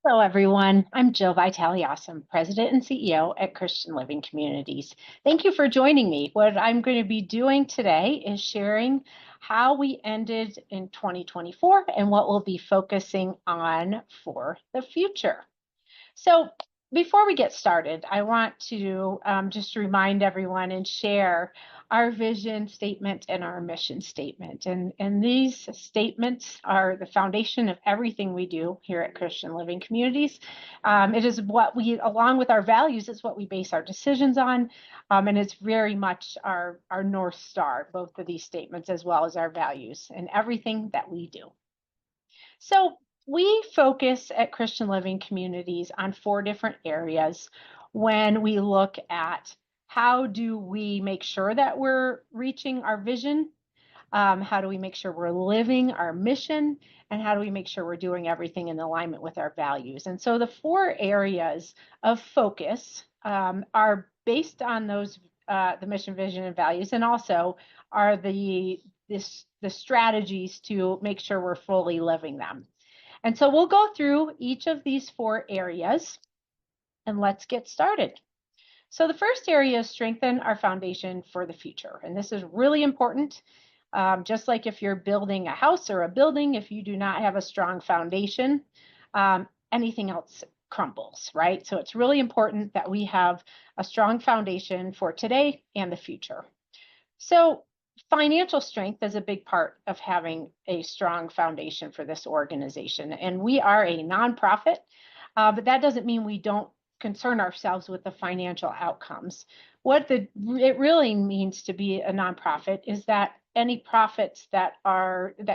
Hello, everyone. I'm Jill Vitale-Awesome, President and CEO at Christian Living Communities. Thank you for joining me. What I'm going to be doing today is sharing how we ended in 2024 and what we'll be focusing on for the future. So before we get started, I want to just remind everyone and share our vision statement and our mission statement. And these statements are the foundation of everything we do here at Christian Living Communities. It is what we, along with our values, is what we base our decisions on. And it's very much our North Star, both of these statements, as well as our values and everything that we do. So we focus at Christian Living Communities on 4 different areas when we look at how do we make sure that we're reaching our vision, how do we make sure we're living our mission, and how do we make sure we're doing everything in alignment with our values. And so the 4 areas of focus are based on those the mission, vision, and values, and also are the strategies to make sure we're fully living them. And so we'll go through each of these 4 areas, and let's get started. So the first area is strengthen our foundation for the future. And this is really important. Just like if you're building a house or a building, if you do not have a strong foundation, anything else crumbles, right? So it's really important that we have a strong foundation for today and the future. So financial strength is a big part of having a strong foundation for this organization. And we are a nonprofit, but that doesn't mean we don't concern ourselves with the financial outcomes. What it really means to be a nonprofit is that any profits that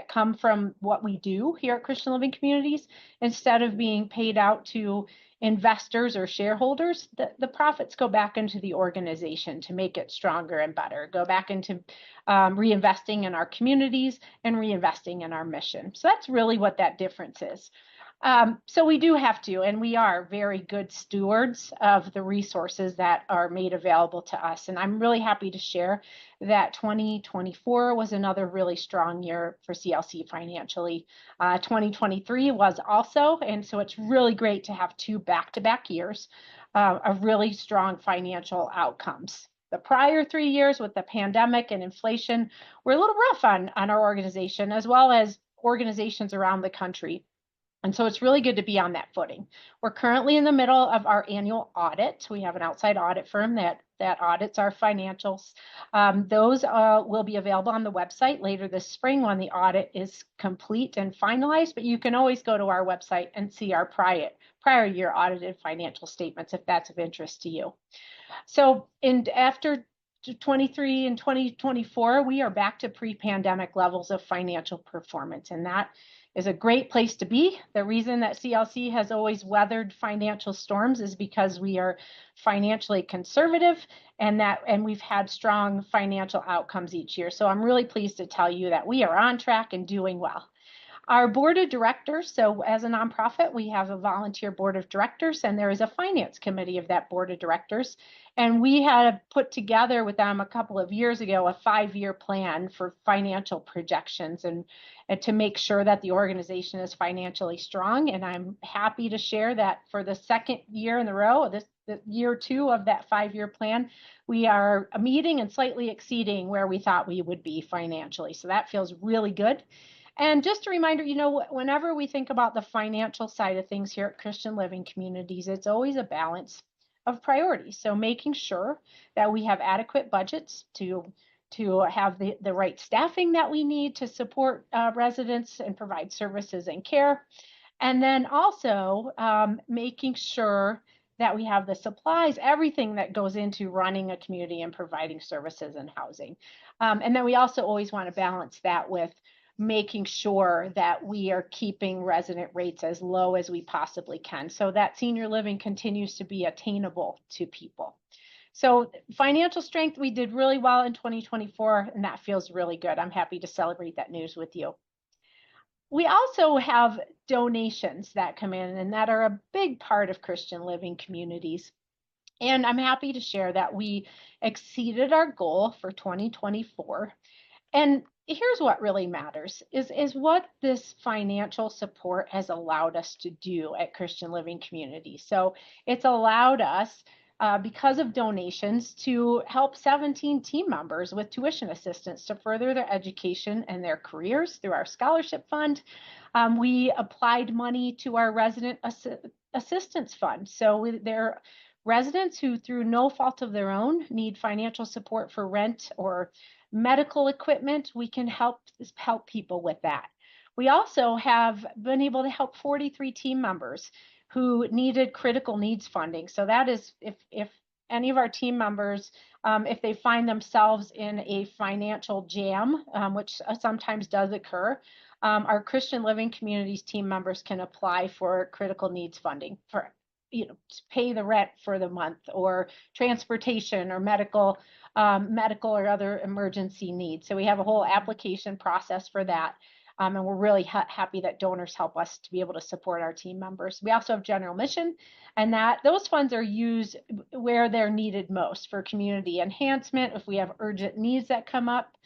come from what we do here at Christian Living Communities, instead of being paid out to investors or shareholders, the profits go back into the organization to make it stronger and better, go back into reinvesting in our communities and reinvesting in our mission. So that's really what that difference is. So we do have to, and we are very good stewards of the resources that are made available to us. And I'm really happy to share that 2024 was another really strong year for CLC financially. 2023 was also, and so it's really great to have 2 back-to-back years of really strong financial outcomes. The prior 3 years with the pandemic and inflation were a little rough on our organization, as well as organizations around the country. And so it's really good to be on that footing. We're currently in the middle of our annual audit. We have an outside audit firm that audits our financials. Those will be available on the website later this spring when the audit is complete and finalized, but you can always go to our website and see our prior year audited financial statements if that's of interest to you. So after 23 and 2024, we are back to pre-pandemic levels of financial performance, and that is a great place to be. The reason that CLC has always weathered financial storms is because we are financially conservative and we've had strong financial outcomes each year. So I'm really pleased to tell you that we are on track and doing well. Our board of directors, so as a nonprofit, we have a volunteer board of directors, and there is a finance committee of that board of directors. And we had put together with them a couple of years ago a 5-year plan for financial projections and to make sure that the organization is financially strong. And I'm happy to share that for the second year in a row, the year 2 of that 5-year plan, we are meeting and slightly exceeding where we thought we would be financially. So that feels really good. And just a reminder, whenever we think about the financial side of things here at Christian Living Communities, it's always a balance of priorities. So making sure that we have adequate budgets to have the right staffing that we need to support residents and provide services and care. And then also making sure that we have the supplies, everything that goes into running a community and providing services and housing. And then we also always want to balance that with making sure that we are keeping resident rates as low as we possibly can so that senior living continues to be attainable to people. So financial strength, we did really well in 2024, and that feels really good. I'm happy to celebrate that news with you. We also have donations that come in and that are a big part of Christian Living Communities. And I'm happy to share that we exceeded our goal for 2024. And here's what really matters is what this financial support has allowed us to do at Christian Living Community. So it's allowed us, because of donations, to help 17 team members with tuition assistance to further their education and their careers through our scholarship fund. We applied money to our resident assistance fund. So they're residents who, through no fault of their own, need financial support for rent or medical equipment. We can help people with that. We also have been able to help 43 team members who needed critical needs funding. So that is if any of our team members, if they find themselves in a financial jam, which sometimes does occur, our Christian Living Communities team members can apply for critical needs funding for, to pay the rent for the month, or transportation, or medical or other emergency needs. So we have a whole application process for that. And we're really happy that donors help us to be able to support our team members. We also have general mission, and those funds are used where they're needed most for community enhancement, if we have urgent needs that come up.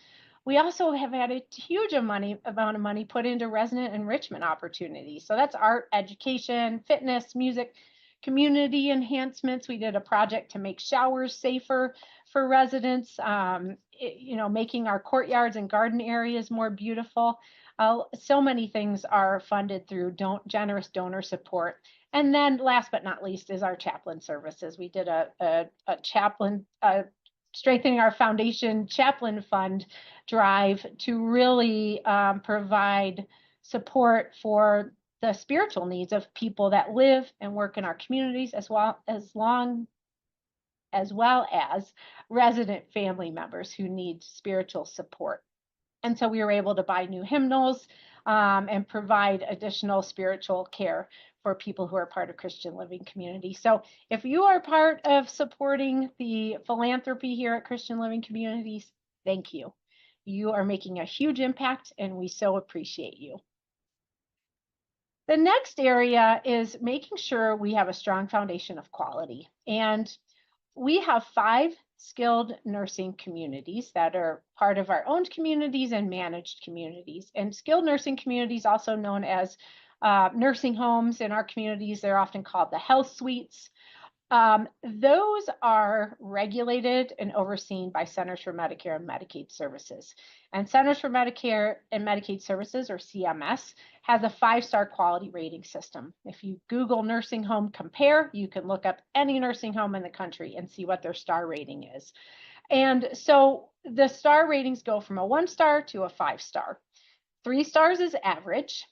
We also have had a huge amount of money put into resident enrichment opportunities. So that's art, education, fitness, music, community enhancements. We did a project to make showers safer for residents, making our courtyards and garden areas more beautiful. So many things are funded through generous donor support. And then last but not least is our chaplain services. We did a chaplain, strengthening our foundation chaplain fund drive to really provide support for the spiritual needs of people that live and work in our communities, as well as resident family members who need spiritual support. And so we were able to buy new hymnals and provide additional spiritual care for people who are part of Christian Living Community. So if you are part of supporting the philanthropy here at Christian Living Communities, thank you. You are making a huge impact, and we so appreciate you. The next area is making sure we have a strong foundation of quality. And we have 5 skilled nursing communities that are part of our owned communities and managed communities. And skilled nursing communities, also known as nursing homes in our communities, they're often called the health suites. Those are regulated and overseen by Centers for Medicare and Medicaid Services. And Centers for Medicare and Medicaid Services, or CMS, has a 5-star quality rating system. If you Google nursing home compare, you can look up any nursing home in the country and see what their star rating is. And so the star ratings go from a 1-star to a 5-star. 3 stars is average.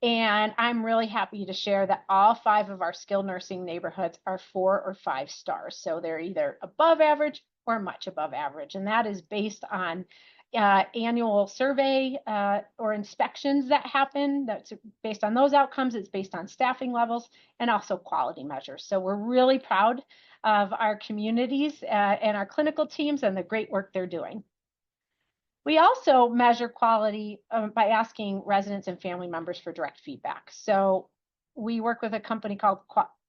And I'm really happy to share that all 5 of our skilled nursing neighborhoods are 4 or 5 stars. So they're either above average or much above average. And that is based on annual survey or inspections that happen. That's based on those outcomes. It's based on staffing levels and also quality measures. So we're really proud of our communities and our clinical teams and the great work they're doing. We also measure quality by asking residents and family members for direct feedback. So we work with a company called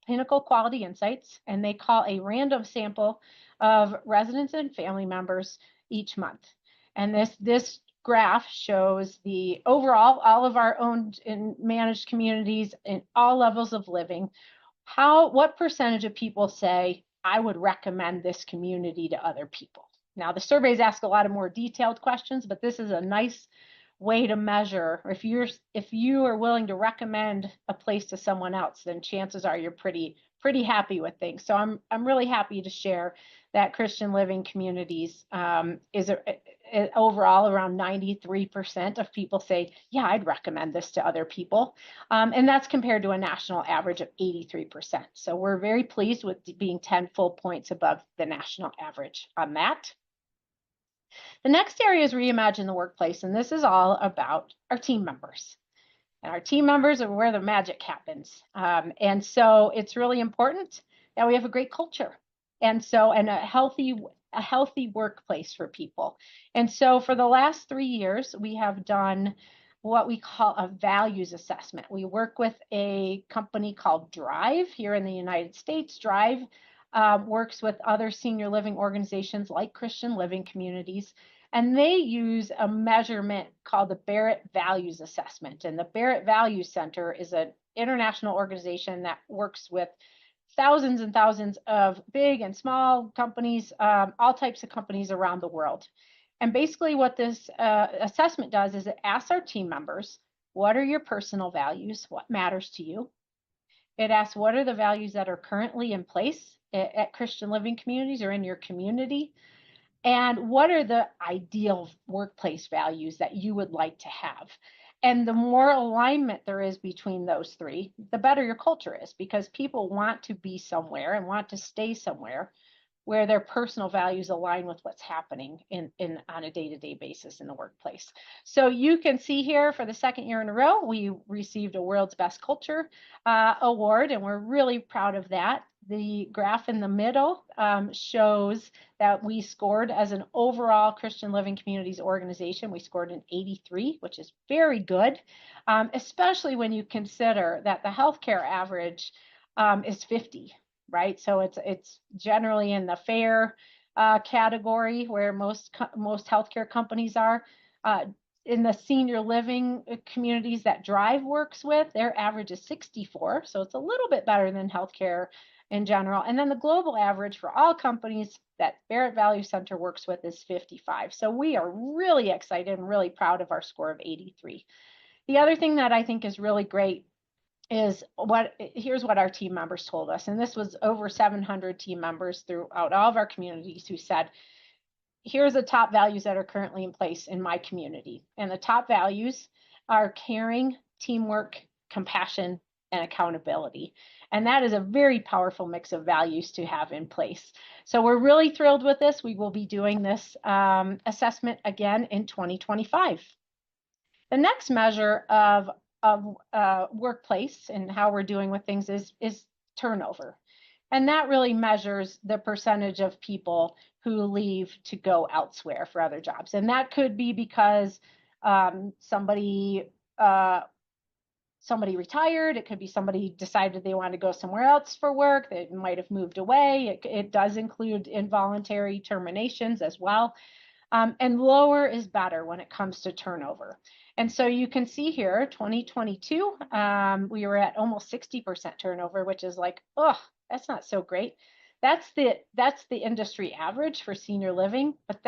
Pinnacle Quality Insights, and they call a random sample of residents and family members each month. And this graph shows the overall, all of our owned and managed communities in all levels of living, what percentage of people say, I would recommend this community to other people. Now, the surveys ask a lot of more detailed questions, but this is a nice way to measure. If you are willing to recommend a place to someone else, then chances are you're pretty happy with things. So I'm really happy to share that Christian Living Communities is overall around 93% of people say, yeah, I'd recommend this to other people. And that's compared to a national average of 83%. So we're very pleased with being 10 full points above the national average on that. The next area is reimagine the workplace, and this is all about our team members. And our team members are where the magic happens. And so it's really important that we have a great culture, and a healthy workplace for people. And so for the last 3 years, we have done what we call a values assessment. We work with a company called Drive here in the United States. Drive works with other senior living organizations like Christian Living Communities. And they use a measurement called the Barrett Values Assessment. And the Barrett Values Center is an international organization that works with thousands and thousands of big and small companies, all types of companies around the world. And basically what this assessment does is it asks our team members, what are your personal values? What matters to you? It asks, what are the values that are currently in place at Christian Living Communities or in your community? And what are the ideal workplace values that you would like to have? And the more alignment there is between those three, the better your culture is, because people want to be somewhere and want to stay somewhere where their personal values align with what's happening on a day-to-day basis in the workplace. So you can see here for the second year in a row, we received a World's Best Culture award, and we're really proud of that. The graph in the middle shows that we scored as an overall Christian Living Communities organization. We scored an 83, which is very good, especially when you consider that the healthcare average is 50. Right, so it's generally in the fair category where most healthcare companies are. In the senior living communities that Drive works with, their average is 64, so it's a little bit better than healthcare in general. And then the global average for all companies that Barrett Value Center works with is 55. So we are really excited and really proud of our score of 83. The other thing that I think is really great is here's what our team members told us. And this was over 700 team members throughout all of our communities who said, here's the top values that are currently in place in my community. And the top values are caring, teamwork, compassion, and accountability. And that is a very powerful mix of values to have in place. So we're really thrilled with this. We will be doing this assessment again in 2025. The next measure of workplace and how we're doing with things is turnover. And that really measures the percentage of people who leave to go elsewhere for other jobs. And that could be because somebody retired. It could be somebody decided they wanted to go somewhere else for work. They might have moved away. It does include involuntary terminations as well. And lower is better when it comes to turnover. And so you can see here, 2022, we were at almost 60% turnover, which is like, oh, that's not so great. That's the industry average for senior living, but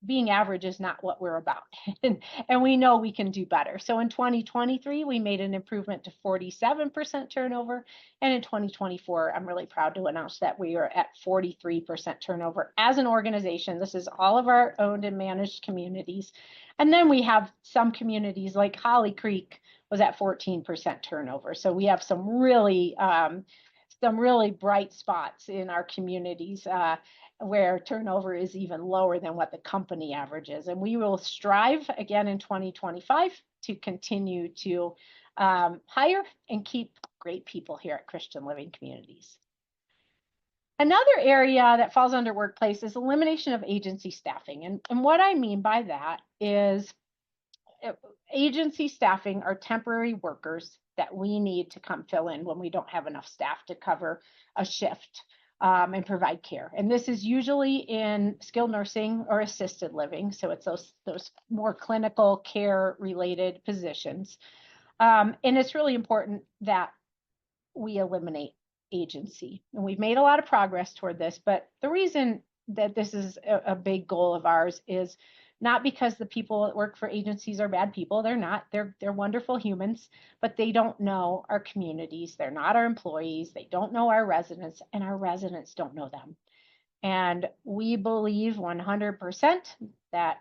being average is not what we're about. and we know we can do better. So in 2023, we made an improvement to 47% turnover. And in 2024, I'm really proud to announce that we are at 43% turnover as an organization. This is all of our owned and managed communities. And then we have some communities like Holly Creek was at 14% turnover. So we have some really bright spots in our communities where turnover is even lower than what the company average is. And we will strive again in 2025 to continue to hire and keep great people here at Christian Living Communities. Another area that falls under workplace is elimination of agency staffing. And what I mean by that is agency staffing are temporary workers that we need to come fill in when we don't have enough staff to cover a shift and provide care. And this is usually in skilled nursing or assisted living. So it's those more clinical care related positions. And it's really important that we eliminate agency. And we've made a lot of progress toward this, but the reason that this is a big goal of ours is not because the people that work for agencies are bad people. They're not. They're wonderful humans, but they don't know our communities. They're not our employees. They don't know our residents, and our residents don't know them. And we believe 100% that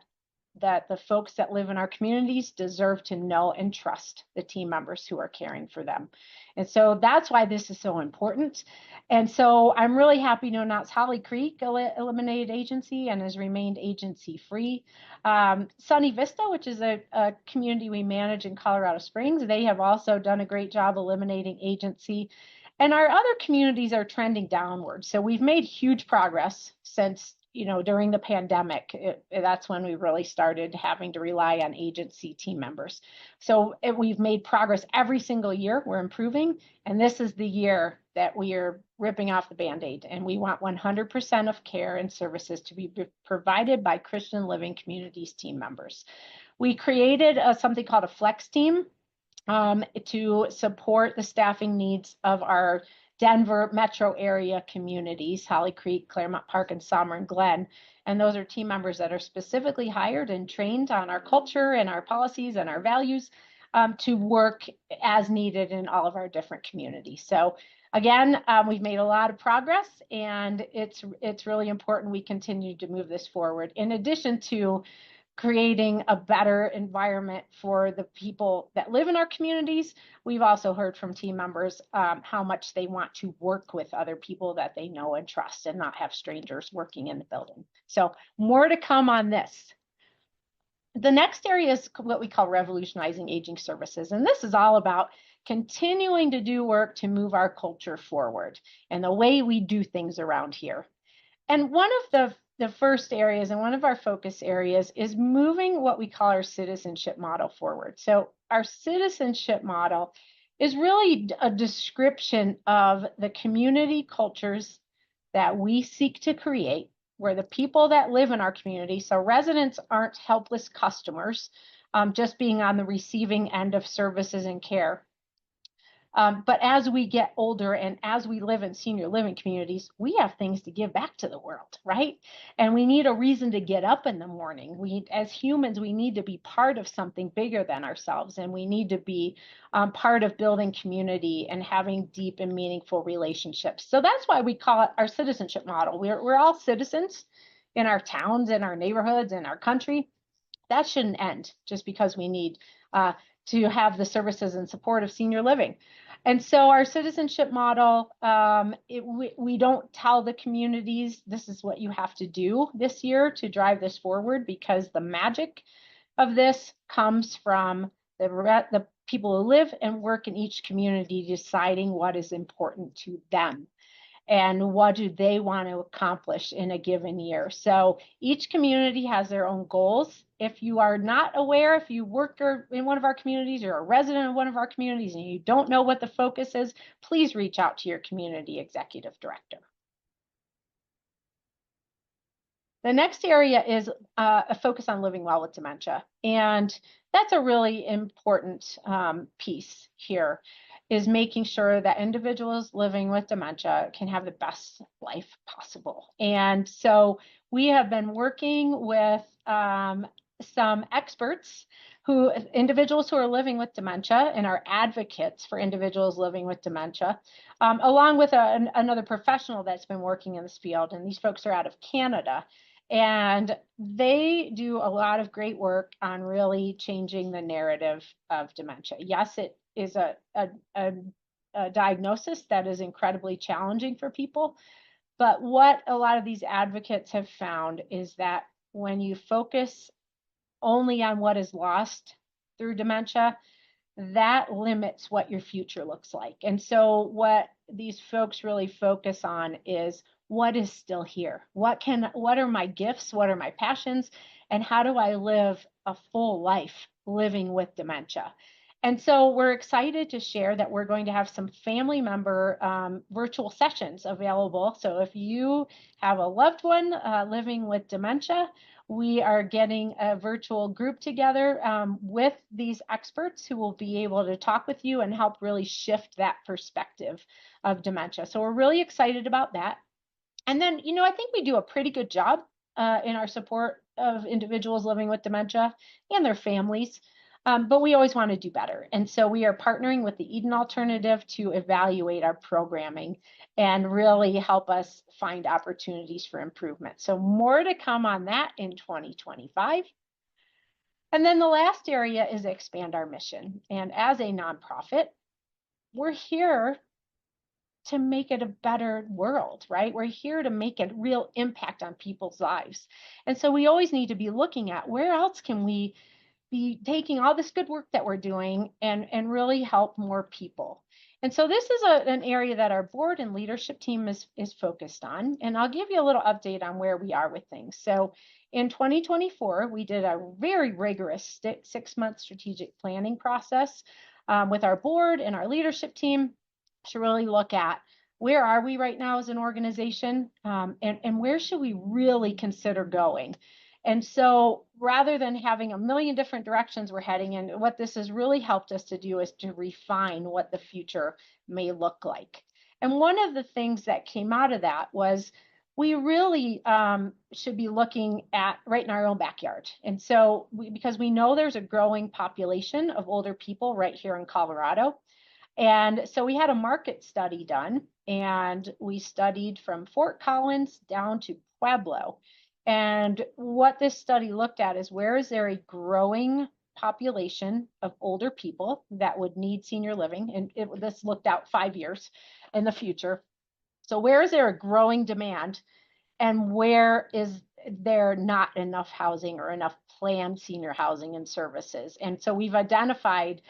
the folks that live in our communities deserve to know and trust the team members who are caring for them. And so that's why this is so important. And so I'm really happy to announce Holly Creek eliminated agency and has remained agency free. Sunny Vista, which is a community we manage in Colorado Springs, they have also done a great job eliminating agency. And our other communities are trending downward. So we've made huge progress since during the pandemic, that's when we really started having to rely on agency team members. So we've made progress every single year. We're improving. And this is the year that we are ripping off the Band-Aid. And we want 100% of care and services to be provided by Christian Living Communities team members. We created something called a flex team to support the staffing needs of our Denver metro area communities, Holly Creek, Claremont Park, and Sommer and Glen. And those are team members that are specifically hired and trained on our culture and our policies and our values to work as needed in all of our different communities. So again, we've made a lot of progress, and it's really important we continue to move this forward. In addition to creating a better environment for the people that live in our communities, we've also heard from team members how much they want to work with other people that they know and trust and not have strangers working in the building. So more to come on this. The next area is what we call revolutionizing aging services. And this is all about continuing to do work to move our culture forward and the way we do things around here. And one of the first areas and one of our focus areas is moving what we call our citizenship model forward. So our citizenship model is really a description of the community cultures that we seek to create, where the people that live in our community, so residents aren't helpless customers, just being on the receiving end of services and care. But as we get older and as we live in senior living communities, we have things to give back to the world, right? And we need a reason to get up in the morning. As humans, we need to be part of something bigger than ourselves, and we need to be part of building community and having deep and meaningful relationships. So that's why we call it our citizenship model. We're all citizens in our towns, in our neighborhoods, in our country. That shouldn't end just because we need to have the services and support of senior living. And so our citizenship model, we don't tell the communities this is what you have to do this year to drive this forward, because the magic of this comes from the people who live and work in each community deciding what is important to them and what do they want to accomplish in a given year. So each community has their own goals. If you are not aware, if you work in one of our communities or a resident of one of our communities and you don't know what the focus is, please reach out to your community executive director. The next area is a focus on living well with dementia. And that's a really important piece here, is making sure that individuals living with dementia can have the best life possible. And so we have been working with some experts, individuals who are living with dementia and are advocates for individuals living with dementia, along with another professional that's been working in this field. And these folks are out of Canada. And they do a lot of great work on really changing the narrative of dementia. Yes, it is a diagnosis that is incredibly challenging for people. But what a lot of these advocates have found is that when you focus only on what is lost through dementia, that limits what your future looks like. And so what these folks really focus on is what is still here? What are my gifts? What are my passions? And how do I live a full life living with dementia? And so we're excited to share that we're going to have some family member virtual sessions available. So if you have a loved one living with dementia, we are getting a virtual group together with these experts who will be able to talk with you and help really shift that perspective of dementia. So we're really excited about that. And then, I think we do a pretty good job in our support of individuals living with dementia and their families, but we always want to do better. And so we are partnering with the Eden Alternative to evaluate our programming and really help us find opportunities for improvement. So more to come on that in 2025. And then the last area is expand our mission. And as a nonprofit, we're here to make it a better world, right? We're here to make a real impact on people's lives. And so we always need to be looking at where else can we be taking all this good work that we're doing and really help more people. And so this is an area that our board and leadership team is focused on. And I'll give you a little update on where we are with things. So in 2024, we did a very rigorous 6-month strategic planning process with our board and our leadership team to really look at where are we right now as an organization, and where should we really consider going. And so rather than having a million different directions we're heading in, what this has really helped us to do is to refine what the future may look like. And one of the things that came out of that was we really should be looking at right in our own backyard. And so because we know there's a growing population of older people right here in Colorado. And so we had a market study done, and we studied from Fort Collins down to Pueblo. And what this study looked at is where is there a growing population of older people that would need senior living? And this looked out 5 years in the future. So where is there a growing demand, and where is there not enough housing or enough planned senior housing and services? And so we've identified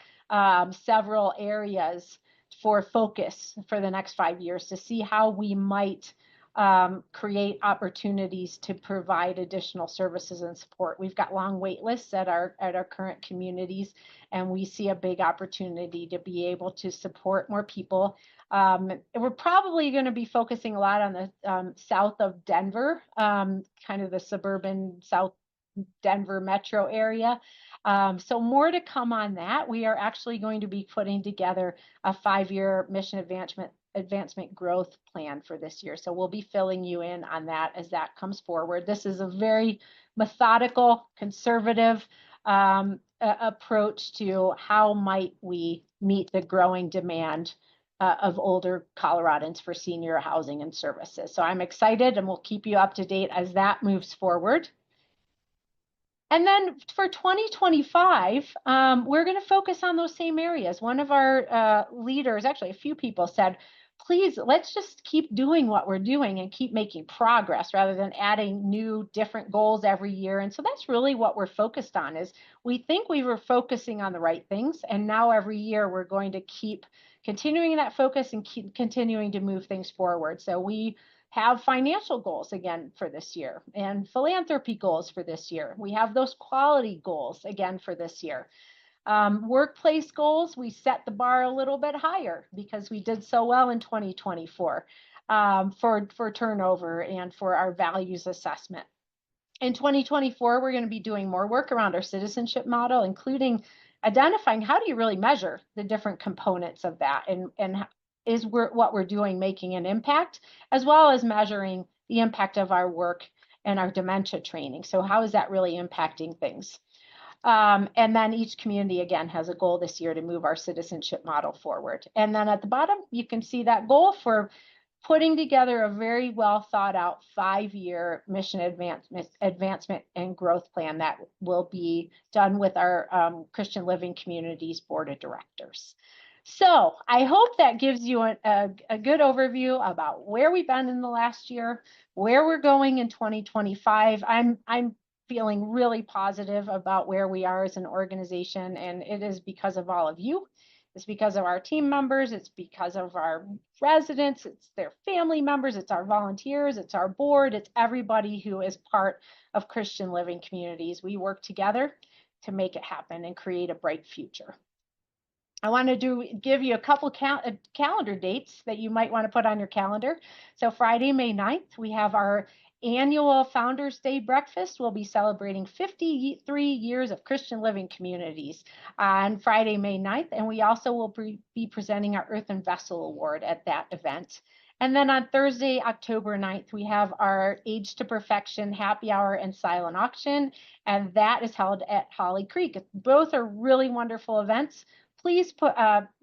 several areas for focus for the next 5 years to see how we might create opportunities to provide additional services and support. We've got long wait lists at our current communities, and we see a big opportunity to be able to support more people. We're probably going to be focusing a lot on the south of Denver, kind of the suburban South Denver metro area. So more to come on that. We are actually going to be putting together a 5-year mission advancement growth plan for this year. So we'll be filling you in on that as that comes forward. This is a very methodical, conservative approach to how might we meet the growing demand of older Coloradans for senior housing and services. So I'm excited, and we'll keep you up to date as that moves forward. And then for 2025, we're going to focus on those same areas. One of our leaders, actually a few people, said, please, let's just keep doing what we're doing and keep making progress rather than adding new different goals every year. And so that's really what we're focused on. Is we think we were focusing on the right things, and now every year we're going to keep continuing that focus and keep continuing to move things forward. So we have financial goals again for this year and philanthropy goals for this year. We have those quality goals again for this year. Workplace goals, we set the bar a little bit higher because we did so well in 2024 for turnover and for our values assessment. In 2024, we're going to be doing more work around our citizenship model, including identifying how do you really measure the different components of that, and is what we're doing making an impact, as well as measuring the impact of our work and our dementia training. So how is that really impacting things? And then each community, again, has a goal this year to move our citizenship model forward. And then at the bottom, you can see that goal for putting together a very well thought out 5-year mission advancement and growth plan that will be done with our Christian Living Communities Board of Directors. So I hope that gives you a good overview about where we've been in the last year, where we're going in 2025. I'm feeling really positive about where we are as an organization, and it is because of all of you. It's because of our team members. It's because of our residents. It's their family members. It's our volunteers. It's our board. It's everybody who is part of Christian Living Communities. We work together to make it happen and create a bright future. I want to give you a couple calendar dates that you might want to put on your calendar. So Friday, May 9th, we have our annual Founders Day breakfast. We'll be celebrating 53 years of Christian Living Communities on Friday, May 9th. And we also will be presenting our Earth and Vessel Award at that event. And then on Thursday, October 9th, we have our Age to Perfection happy hour and silent auction. And that is held at Holly Creek. Both are really wonderful events. Please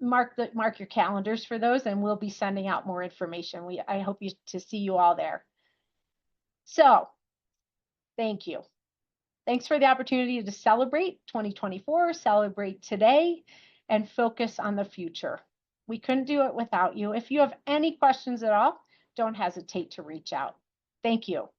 mark your calendars for those, and we'll be sending out more information. I hope to see you all there. So, thank you. Thanks for the opportunity to celebrate 2024, celebrate today, and focus on the future. We couldn't do it without you. If you have any questions at all, don't hesitate to reach out. Thank you.